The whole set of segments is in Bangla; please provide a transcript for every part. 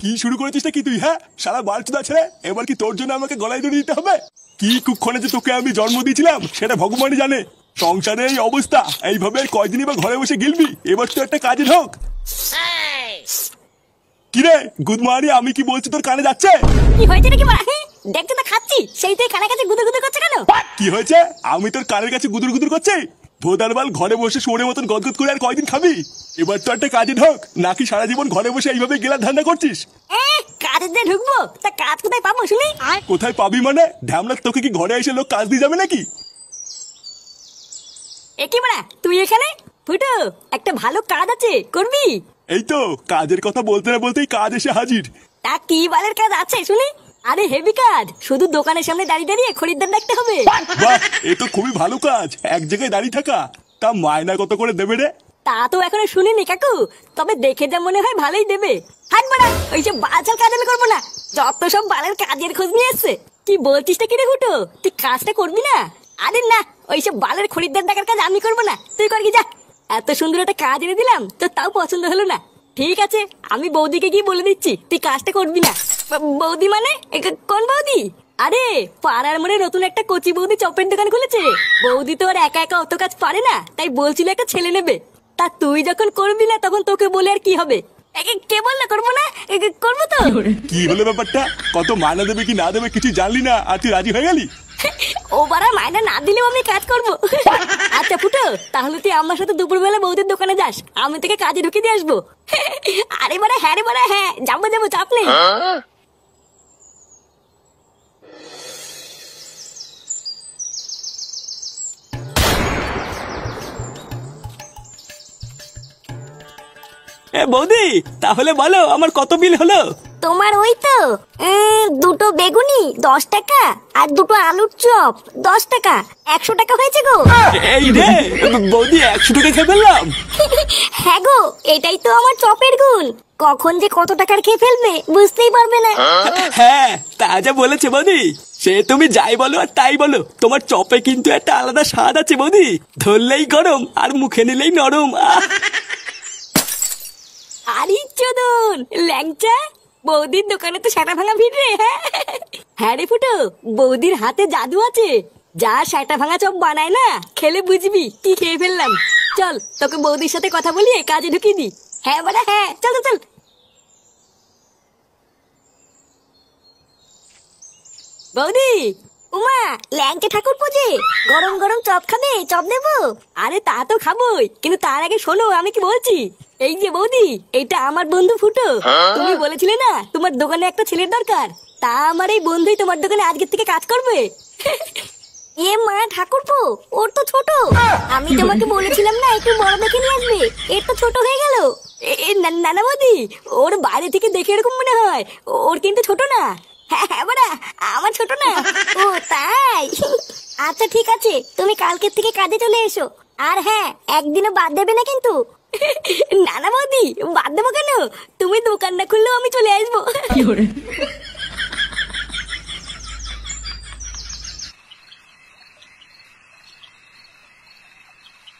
কি শুরু করেছিস কি তুই? হ্যাঁ সারা বালচুদা ছেড়ে এবার কি তোর জন্য আমাকে গলায় দড়ি দিতে হবে? কি কুক্ষণে যে তোকে আমি জন্ম দিয়েছিলাম সেটা ভগবানই জানে। সংসারে এই অবস্থা, এইভাবে কয়দিনই বা ঘরে বসে গিলবি? এবার তো একটা কাজে ঢোক। কিরে গুদমানি, আমি কি বলছি তোর কানে যাচ্ছে? কি হয়েছে নাকি মা? দেখতে তো খাচ্ছি, সেই তুই কানের কাছে গুদুর গুদুর করছে কেন? কি হয়েছে? আমি তোর কানের কাছে গুদুর গুদুর করছি? ভোদারবাল, ঘরে বসে শুয়োরের মতন গদগদ করে আর কয়দিন খাবি? এবার তো একটা কাজে ঢোক, নাকি সারা জীবন ঘরে বসে এইভাবে গেলার ধান্দা করছিস? কাজে দিয়ে ঢুকবো, তা কাজ কোথায় পাবো শুনি? কোথায় পাবি মানে? ঢ্যামলা, তোকে কি ঘরে এসে লোক কাজ দিয়ে যাবে নাকি? একি বড়া তুই এখানে? ফুটো, একটা ভালো কাজ আছে, করবি? এই তো কাজের কথা বলতে না বলতেই কাজ এসে হাজির। তা কি বালের কাজ আছে শুনি? আরে হেভি কাজ, শুধু দোকানের সামনে দাঁড়িয়ে দাঁড়িয়ে খরিদ্দার ডাকতে হবে। বাহ, এ তো খুবই ভালো কাজ, এক জায়গায় দাঁড়িয়ে থাকা। তা মায়না কত করে দেবে রে? তা তো এখনো শুনিনি কাকু, তবে দেখে যা মনে হয় ভালোই দেবে। হাট বড়া, ওইসব বালছাল কাজ আমি করবো না। যত সব বালের কাজের খোঁজ নিয়ে এসছে। কি বলছিস কি রে ফুটো, তুই কাজটা করবি না? আরে না, ওইসব বালের খরিদ্দার ডাকার কাজ আমি করবো না, তুই করবি যা। এত সুন্দর একটা কাজ এনে দিলাম, তো তাও পছন্দ হলো না। ঠিক আছে, আমি বৌদিকে গিয়ে বলে দিচ্ছি তুই কাজটা করবি না। বৌদি মানে কোন বৌদি? আরে পাড়ার মোড়ে নতুন একটা কচি বৌদি চপের দোকান খুলেছে। বৌদি তো আর একা একা অত কাজ পারে না, তাই বলছিল একটা ছেলে নেবে। তা তুই যখন করবি না তখন তোকে বলে আর কি হবে? কে বললে করবো না? করবো তো। কি হলো ব্যাপারটা? কত মায়না দেবে কি না দেবে কিছু জানলি না, আর তুই রাজি হয়ে গেলি? ও বাড়া, মায়না না দিলেও আমি কাজ করবো। আচ্ছা ফুটো, তাহলে তুই আমার সাথে দুপুরবেলা বৌদির দোকানে যাস, আমি তোকে কাজে ঢুকে দিয়ে আসবো। আরে বাড়া হ্যাঁ রে বাড়া, হ্যাঁ যাবো যাবো, চাপ নেই। বৌদি, তাহলে বলো আমার কত বিল হলো? তোমার ওই তো দুটো বেগুনি 10 টাকা আর দুটো আলুর চপ 10 টাকা, 100 টাকা হয়েছে গো। এই রে বৌদি, 100 টাকা খেয়ে ফেললাম। হ্যাঁ গো, এটাই তো আমার চপের গুণ। কখন যে কত টাকার খেয়ে ফেলবে বুঝতেই পারবে না। হ্যাঁ তা যা বলেছে বৌদি, সে তুমি যাই বলো আর তাই বলো, তোমার চপে কিন্তু একটা আলাদা স্বাদ আছে বৌদি। ধরলেই গরম আর মুখে নিলেই নরম। আরে চোদন ল্যাংচা, বৌদির দোকানে তো সেটা ভাঙা ভিড় রে। হ্যাঁ রে ফুটো, বৌদির হাতে জাদু আছে। যা সেটা ভাঙা চপ বানায় না, খেলে বুঝবি কি খেয়ে ফেললাম। চল তোকে বৌদির সাথে কথা বলিয়ে কাজে ঢুকিয়ে দি। হ্যাঁ বড়া হ্যাঁ, চল চল। বৌদি, উমা ল্যাংচা ঠাকুর পুজে, গরম গরম চপ খাবে? চপ দেবো? আরে তা তো খাবোই, কিন্তু তার আগে শোনো আমি কি বলছি। এই যে বৌদি, এইটা আমার বন্ধু ফুটো। তুমি বলেছিলে না তোমার দোকানে একটা ছেলের দরকার, তা আমার এই বন্ধুই তোমার দোকানে আজকের থেকে কাজ করবে। এ মা ঠাকুরপো, ওর তো ছোট। আমি তোমাকে বলেছিলাম না একটু বড় দেখে নিয়ে আসবে, এর তো ছোট হয়ে গেল। না না বৌদি, ওর বাইরে থেকে দেখে এরকম মনে হয়, ওর কিন্তু ছোট না। হ্যাঁ হ্যাঁ বড়া, আমার ছোট না। ও তাই? আচ্ছা ঠিক আছে, তুমি কালকের থেকে কাজে চলে এসো। আর হ্যাঁ, একদিনও বাদ দেবে না কিন্তু। না না বৌদি, বাদ দেবো কেন? তুমি দোকান না খুললেও আমি চলে আসবো।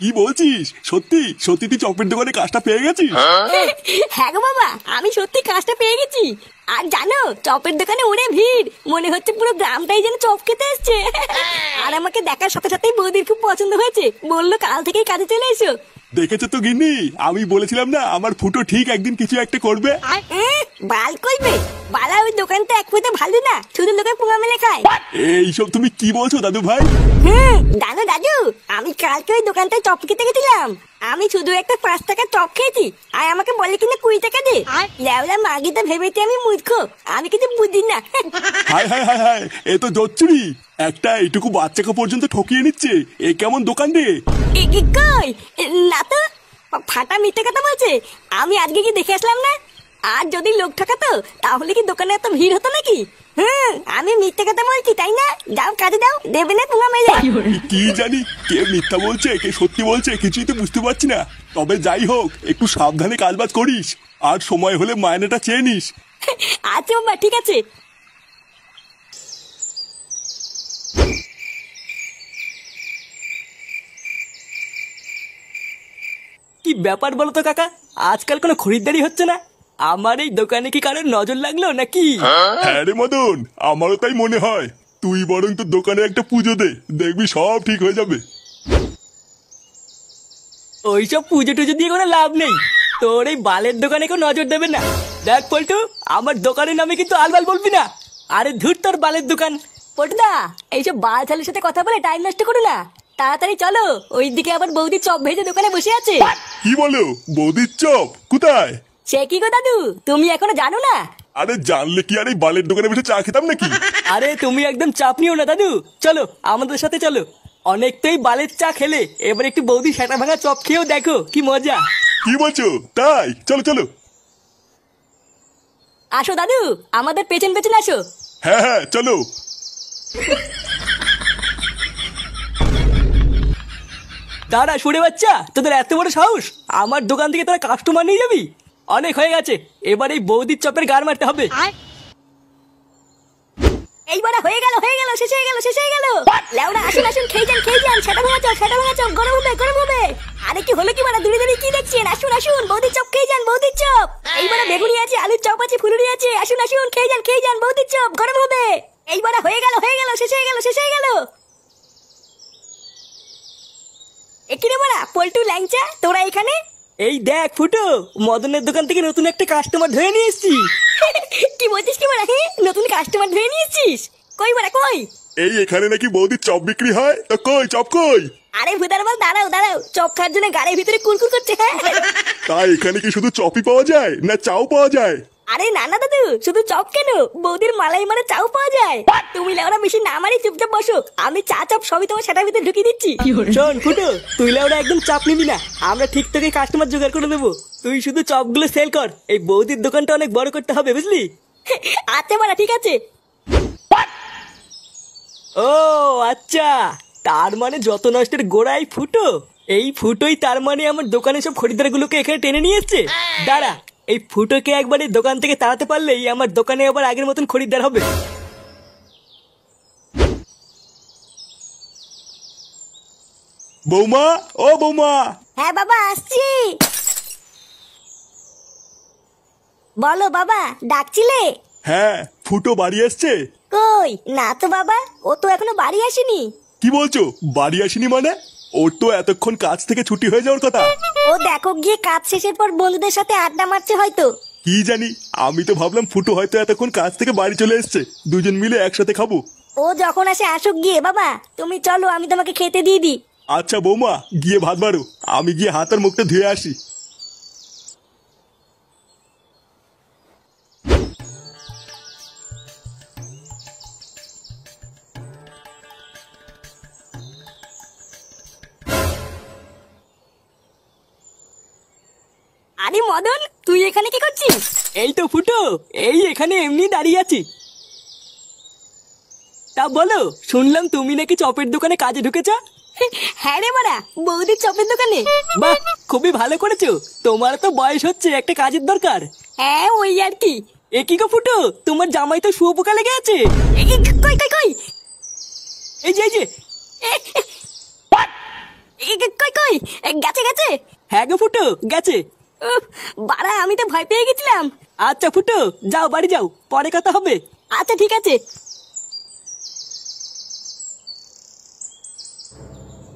কি বলছিস? সত্যি সত্যি তুই চপের দোকানে কাজটা পেয়ে গেছিস? হ্যাঁ গো বাবা, আমি সত্যি কাজটা পেয়ে গেছি। আর জানো, চপের দোকানে ওরে ভিড়, মনে হচ্ছে পুরো গ্রামটাই যেন চপ খেতে এসছে। আর আমাকে দেখার সাথে সাথেই বৌদির খুব পছন্দ হয়েছে, বললো কাল থেকেই কাজে চলে এসো। দেখেছো তো গিন্নি, আমি বলেছিলাম না আমার ফুটো ঠিক একদিন কিছু একটা করবে। বাল করবে? বালা ওই দোকানটা এক ফুটে ভালো না, শুধু লোকে পোঙা মেলে খায়। এইসব তুমি কি বলছো দাদু ভাই? জানো দাদু, আমি কালকে ওই দোকানটায় চপ খেতে গেছিলাম। আমি শুধু একটা 5 টাকার চপ খেয়েছি, আর আমাকে বলে কিনা 20 টাকা দে। লেওলা মাগিটা ভেবেছে আমি মূর্খ, আমি কিছু বুঝি না। হায় হায় হায় হায়, এ তো জচ্চুরি। একটা এইটুকু বাচ্চাকে পর্যন্ত ঠকিয়ে নিচ্ছে, এ কেমন দোকান রে? কই না তো, ফাটা মিথ্যে কথা বলছে। আমি আজকে কি দেখে আসলাম না? আর যদি লোক ঠকাতো তাহলে কি দোকানে এত ভিড় হতো নাকি? আমি মিথ্যে কথা বলছি তাই না? যাও কাজে দাও, দেবে না পোঙা মেলে। কি জানি কে মিথ্যা বলছে কে সত্যি বলছে, কিছুই তো বুঝতে পারছি না। তবে যাই হোক, একটু সাবধানে কাজবাজ করিস, আর সময় হলে মায়নাটা চেয়ে নিস। আচ্ছা বাবা, ঠিক আছে। কি ব্যাপার বলো তো কাকা, আজকাল কোনো খরিদ্দারি হচ্ছে না? আমার এই দোকানে কি কারোর নজর লাগলো নাকি? হ্যাঁ রে মদন, আমারও তাই মনে হয়। তুই বরং তোর দোকানে একটা পুজো দে, দেখবি সব ঠিক হয়ে যাবে। ওইসব পুজো টুজো দিয়ে কোনো লাভ নেই। তোর এই বালের দোকানে কেউ নজর দেবে না। দেখ পল্টু, আমার দোকানের নামে কিন্তু আলবাল বলবি না। আরে ধুর তোর বালের দোকান। পটুদা, এইসব বাল ছালের সাথে কথা বলে টাইম নষ্ট করো না। তাড়াতাড়ি চলো, ওইদিকে আবার বৌদি চপ ভেজে দোকানে বসে আছে। কি বলো, বৌদির চপ কোথায়? সে কি গো দাদু, তুমি এখনো জানো না? আরে জানলে কি আর এই বালের দোকানে বসে চা খেতাম নাকি? আরে তুমি একদম চাপ নিও না দাদু, চলো আমাদের সাথে চলো। অনেকটাই বালের চা খেলে, এবার একটু বৌদি সেটা ভাঙা চপ খেয়েও দেখো কি মজা। কি বলছো? তাই চলো চলো। আসো দাদু, আমাদের পেছন পেছন আসো। হ্যাঁ হ্যাঁ চলো। দাঁড়া সুরে বাচ্চা, তোদের এত বড় সাহস আমার দোকান থেকে তোরা কাস্টমার নিয়ে যাবি? অনেক হয়ে গেছে, এবার এই বৌদির চপের গার মারতে হবে। এইবার হয়ে গেল শেষ হয়ে গেল শেষ হয়ে গেল। লেওড়া আসুন আসুন, খেয়ে যান সেটা ভাঙা চপ গরম হবে গরম হবে। আরে কি হলো কি মানে, দূরে দূরে কি দেখছেন? আসুন আসুন, বৌদির চপ খেয়ে যান, বৌদির চপ। এইবার বেগুনি আছে, আলুর চপ আছে, ফুলুরি আছে। আসুন আসুন, খেয়ে যান বৌদির চপ গরম হবে। এইবার হয়ে গেল শেষ হয়ে গেল। এখানে বড়া পল্টু ল্যাংচা, তোরা এখানে? এই দেখ ফুটো, মদনের দোকান থেকে নতুন একটা কাস্টমার ধরে নিয়ে এসেছি। কি বলছিস কি বড়া? হ্যাঁ, নতুন কাস্টমার ধরে নিয়েছিস? কই বড়া কই? এই এখানে নাকি বৌদির চপ বিক্রি হয়, তো কই চপ কই? আরে ভুদার বল, দাঁড়াও, চপ খাওয়ার জন্য গাড়ির ভিতরে কুরকুর করছে। হ্যাঁ তাই এখানে কি শুধু চপই পাওয়া যায় না চাও পাওয়া যায়? আরে না দাদু, শুধু চপ কেন, বৌদির মালাই মানে চাও পাওয়া যায়। তুমি লেওরা বেশি না মারি চুপচাপ বসো, আমি চা চপ সবই তোমার সেটার ভিতরে ঢুকিয়ে দিচ্ছি। শোন ফুটো, তুই ওরা একদম চাপ নিবি না, আমরা ঠিক তোকে কাস্টমার জোগাড় করে দেবো। তুই শুধু চপগুলো সেল কর, এই বৌদির দোকানটা অনেক বড় করতে হবে বুঝলি? আচ্ছা মারা, ঠিক আছে। ও আচ্ছা, তার মানে যত নষ্টের গোড়াই ফুটো। এই ফুটোই তার মানে আমার দোকানে সব খরিদ্দার গুলোকে এখানে টেনে নিয়ে এসছে। দাঁড়া, এই ফুটোকে একবার এই দোকান থেকে তাড়াতে পারলেই আমার দোকানে আবার আগের মতন খরিদ্দার হবে। বৌমা, ও বৌমা। হ্যাঁ বাবা, আসছি। বলো বাবা, ডাকছিলে? হ্যাঁ, ফুটো বাড়ি আসছে? কই না তো বাবা, ও তো এখনো বাড়ি আসেনি। কি বলছো, বাড়ি আসেনি মানে? ওর তো এতক্ষণ কাজ থেকে ছুটি হয়ে যাওয়ার কথা। ও দেখো গিয়ে কাজ শেষের পর বন্ধুদের সাথে আড্ডা মারছে হয়তো। কি জানি, আমি তো ভাবলাম ফুটো হয়তো এতক্ষণ কাজ থেকে বাড়ি চলে এসছে, দুজন মিলে একসাথে খাবো। ও যখন আসে আসুক গিয়ে। বাবা তুমি চলো, আমি তোমাকে খেতে দিয়ে দিই। আচ্ছা বৌমা, গিয়ে ভাত বাড়ো, আমি গিয়ে হাত আর মুখটা ধুয়ে আসি। আরে মদন, তুই এখানে কি করছিস? এই তো ফুটো, এই এখানে এমনি দাঁড়িয়ে আছি। তা বলো, শুনলাম তুমি নাকি চপের দোকানে কাজে ঢুকেছ? হ্যাঁ রে মারা, বৌদির চপের দোকানে। বাহ, খুবই ভালো করেছো। তোমার তো বয়স হচ্ছে, একটা কাজের দরকার। হ্যাঁ ওই আর কি। এ কি গো ফুটো, তোমার জামাই তো শুয়োপোকা লেগে আছে। কই কই কই, এই যে কই কই, গেছে গেছে। হ্যাঁ গো ফুটো, গেছে। উফ, বাড়া আমি তো ভয় পেয়ে গেছিলাম। আচ্ছা ফুটো, যাও বাড়ি যাও, পরে কথা হবে। আচ্ছা ঠিক আছে।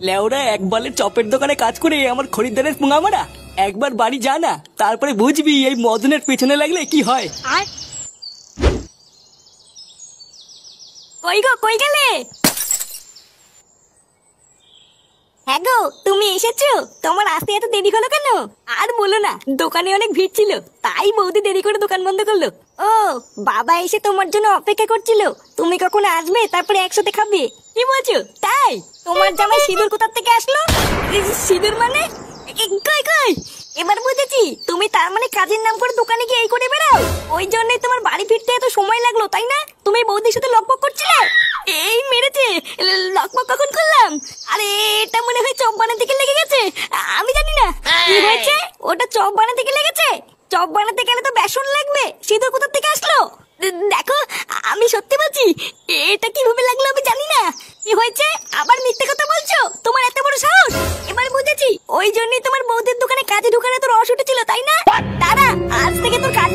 লেওরা এক বালের চপের দোকানে কাজ করে আমার খরিদ্দারের পুঙা মারা। একবার বাড়ি যা না, তারপরে বুঝবি এই মদনের পেছনে লাগলে কি হয়। কই গো, কই গেলে? হ্যাঁ গো, তুমি এসেছো? তোমার আসতে এত দেরি হলো কেন? আর বলো না, দোকানে অনেক ভিড় ছিল, তাই বৌদি দেরি করে দোকান বন্ধ করলো। ও বাবা এসে তোমার জন্য অপেক্ষা করছিল, তুমি কখন আসবে তারপরে একসাথে খাবে। কি বলছো তাই? তোমার জামাই সিঁদুর কোথা থেকে আসলো? সিঁদুর মানে? কই কই, এবার বুঝেছি, তুমি তার মানে কাজের নাম করে দোকানে গিয়ে এই করে বেড়াও। ওই জন্যই তোমার বাড়ি ফিরতে এত সময় লাগলো তাই না? তুমি বৌদির সাথে লকপক করছিলে। এই মেরেছে, লকপক কখন করলাম? আরে এটা মনে হয় চপ বানাতে গিয়ে লেগে গেছে, আমি জানি না কি হয়েছে। ওটা চপ বানাতে গিয়ে লেগেছে। চপ বানাতে গেলে তো বেসন লাগবে, সিঁদুর কোথা থেকে আসলো? দেখো আমি সত্যি বলছি, এটা কিভাবে লাগলো আমি জানি না। কি হয়েছে, আবার মিথ্যে কথা বলছো? তোমার এত বড় সাহস! এবার বুঝেছি, ওই জন্যই তোমার বৌদির দোকানে কাজে ঢুকানো তোর রস উঠেছিল তাই না? দাঁড়া, আজ থেকে তোর কাজ